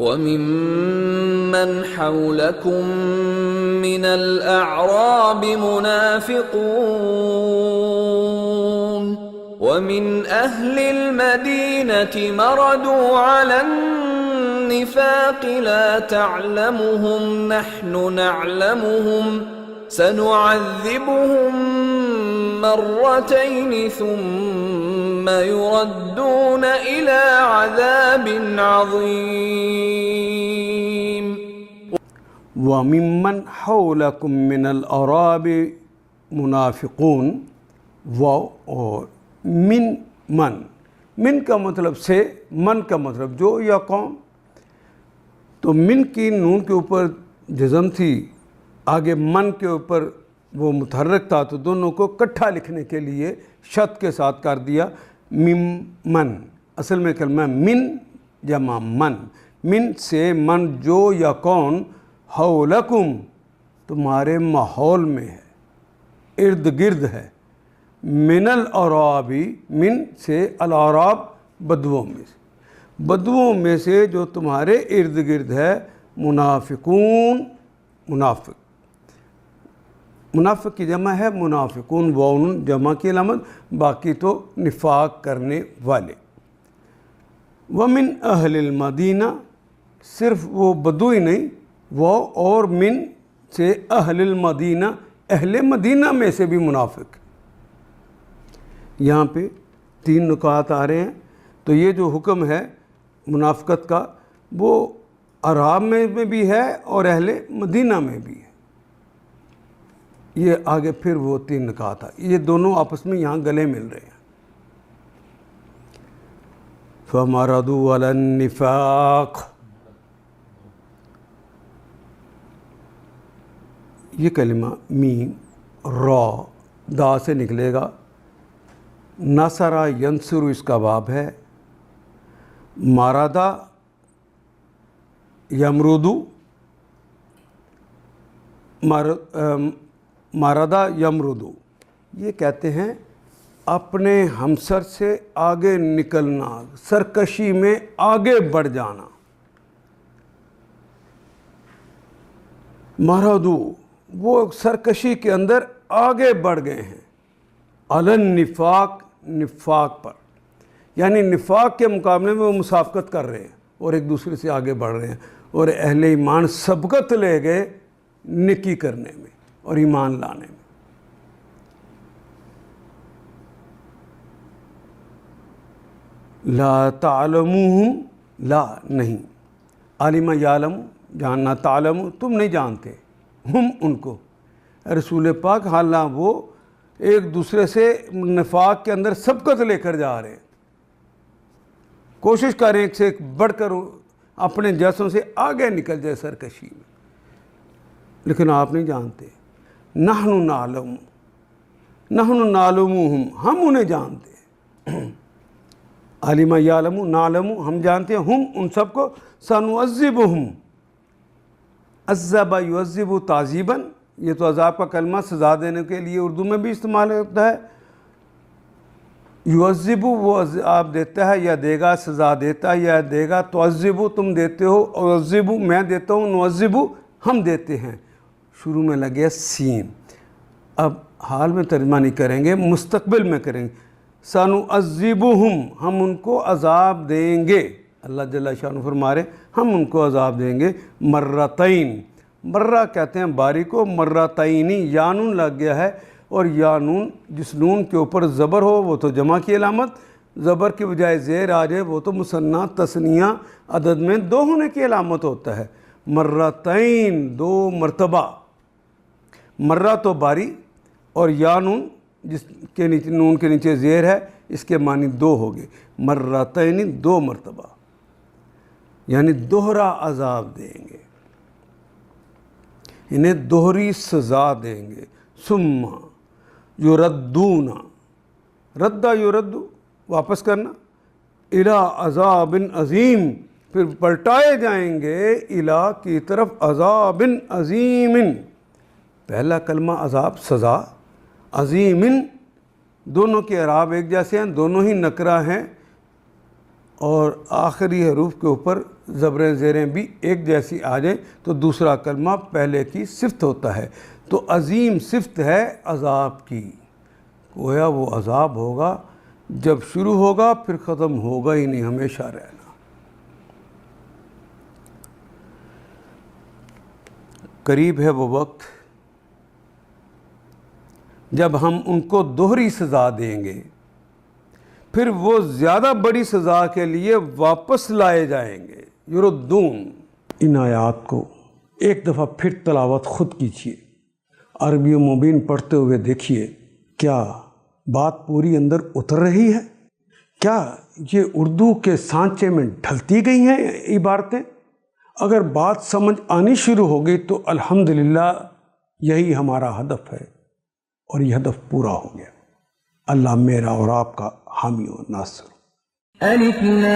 وَمِمَّنْ حَوْلَكُمْ مِنَ الْأَعْرَابِ مُنَافِقُونَ وَمِنْ أَهْلِ الْمَدِينَةِ مَرَدُوا عَلَى النِّفَاقِ لَا تَعْلَمُهُمْ نَحْنُ نَعْلَمُهُمْ سَنُعَذِّبُهُمْ مرتين ثم يردون إلى عذاب عظيم وَمِمَّنْ حَوْلَكُمْ مِنَ الْأَعْرَابِ مُنَافِقُونَ اور من کا مطلب سے، من کا مطلب جو یا قوم، تو من کی نون کے اوپر جزم تھی، آگے من کے اوپر وہ متحرک تھا، تو دونوں کو کٹھا لکھنے کے لیے شد کے ساتھ کر دیا من۔ اصل میں کلمہ من جمع من سے من جو یا کون حولکم تمہارے ماحول میں ہے، ارد گرد ہے، من الاعرابی من سے الاعراب بدوؤں میں سے، بدوؤں میں سے جو تمہارے ارد گرد ہے، منافقون منافق کی جمع ہے منافقون، واؤن جمع کی علامت، باقی تو نفاق کرنے والے۔ وَمِنْ أَهْلِ الْمَدِينَةِ صرف وہ بدوئی نہیں، وہ اور من سے اہل المدینہ، اہل مدینہ میں سے بھی منافق۔ یہاں پہ 3 نکات آ رہے ہیں، تو یہ جو حکم ہے منافقت کا وہ عرب میں بھی ہے اور اہل مدینہ میں بھی ہے۔ یہ آگے پھر وہ 3 نکات ہے، یہ دونوں آپس میں یہاں گلے مل رہے ہیں۔ فَمَرَضُوا عَلَى النِّفَاقِ، یہ کلمہ میم را دا سے نکلے گا، نصرہ ینصر اس کا باب ہے، مارادہ یمرودو، مارادہ یمردو، یہ کہتے ہیں اپنے ہمسر سے آگے نکلنا، سرکشی میں آگے بڑھ جانا۔ مارادو وہ سرکشی کے اندر آگے بڑھ گئے ہیں، علی النفاق نفاق پر، یعنی نفاق کے مقابلے میں وہ مسابقت کر رہے ہیں اور ایک دوسرے سے آگے بڑھ رہے ہیں، اور اہل ایمان سبقت لے گئے نیکی کرنے میں اور ایمان لانے میں۔ لا تعلموہم، لا نہیں، عالم یعلم جاننا، تعلم تم نہیں جانتے، ہم ان کو، رسول پاک حالانہ وہ ایک دوسرے سے نفاق کے اندر سبقت لے کر جا رہے ہیں، کوشش کریں ایک سے ایک بڑھ کر اپنے جیسوں سے آگے نکل جائے سرکشی میں، لیکن آپ نہیں جانتے۔ نحن نعلمہم، ہم انہیں جانتے ہیں، عالم یعلم نعلم ہم جانتے ہیں، ہم ان سب کو، سنعذبہم، عذب یعذب تعذیباً، یہ تو عذاب کا کلمہ سزا دینے کے لیے اردو میں بھی استعمال ہوتا ہے۔ یعذب وہ عذاب دیتا ہے یا دے گا، سزا دیتا ہے یا دے گا، تعذب تم دیتے ہو، اعذب میں دیتا ہوں، نعذب ہم دیتے ہیں، شروع میں لگے سین۔ اب حال میں ترجمہ نہیں کریں گے، مستقبل میں کریں گے، سنعذبہم ہم ان کو عذاب دیں گے، اللہ جل شانہ فرما رہے ہم ان کو عذاب دیں گے، مرتین، مرہ کہتے ہیں باری کو، مرتینی، یانون لگ گیا ہے، اور یانون جس نون کے اوپر زبر ہو وہ تو جمع کی علامت، زبر کی بجائے زیر آ جائے وہ تو مثنیٰ تثنیہ عدد میں 2 ہونے کی علامت ہوتا ہے، مرتین 2 مرتبہ، مرہ تو باری، اور یانون جس کے نیچے نون کے نیچے زیر ہے اس کے معنی 2 ہو گئے، مرتین 2 مرتبہ، یعنی دوہرا عذاب دیں گے، انہیں دوہری سزا دیں گے۔ ثم یردون، رد یرد واپس کرنا، الی عذاب عظیم پھر پلٹائے جائیں گے، الی کی طرف عذاب عظیم، پہلا کلمہ عذاب سزا، عظیم دونوں کے اعراب ایک جیسے ہیں، دونوں ہی نکرہ ہیں، اور آخری حروف کے اوپر زبریں زیریں بھی ایک جیسی آ جائیں تو دوسرا کلمہ پہلے کی صفت ہوتا ہے. تو عظیم صفت ہے عذاب کی. گویا وہ عذاب ہوگا، جب شروع ہوگا پھر ختم ہوگا ہی نہیں، ہمیشہ رہنا. قریب ہے وہ وقت جب ہم ان کو دوہری سزا دیں گے، پھر وہ زیادہ بڑی سزا کے لیے واپس لائے جائیں گے. یردون. ان آیات کو ایک دفعہ پھر تلاوت خود کیجیے، عربی مبین پڑھتے ہوئے دیکھیے کیا بات پوری اندر اتر رہی ہے؟ کیا یہ اردو کے سانچے میں ڈھلتی گئی ہیں عبارتیں؟ اگر بات سمجھ آنی شروع ہو گئی تو الحمدللہ یہی ہمارا ہدف ہے، اور یہ ہدف پورا ہو گیا. اللہ میرا اور آپ کا حامی و ناصر. الف لام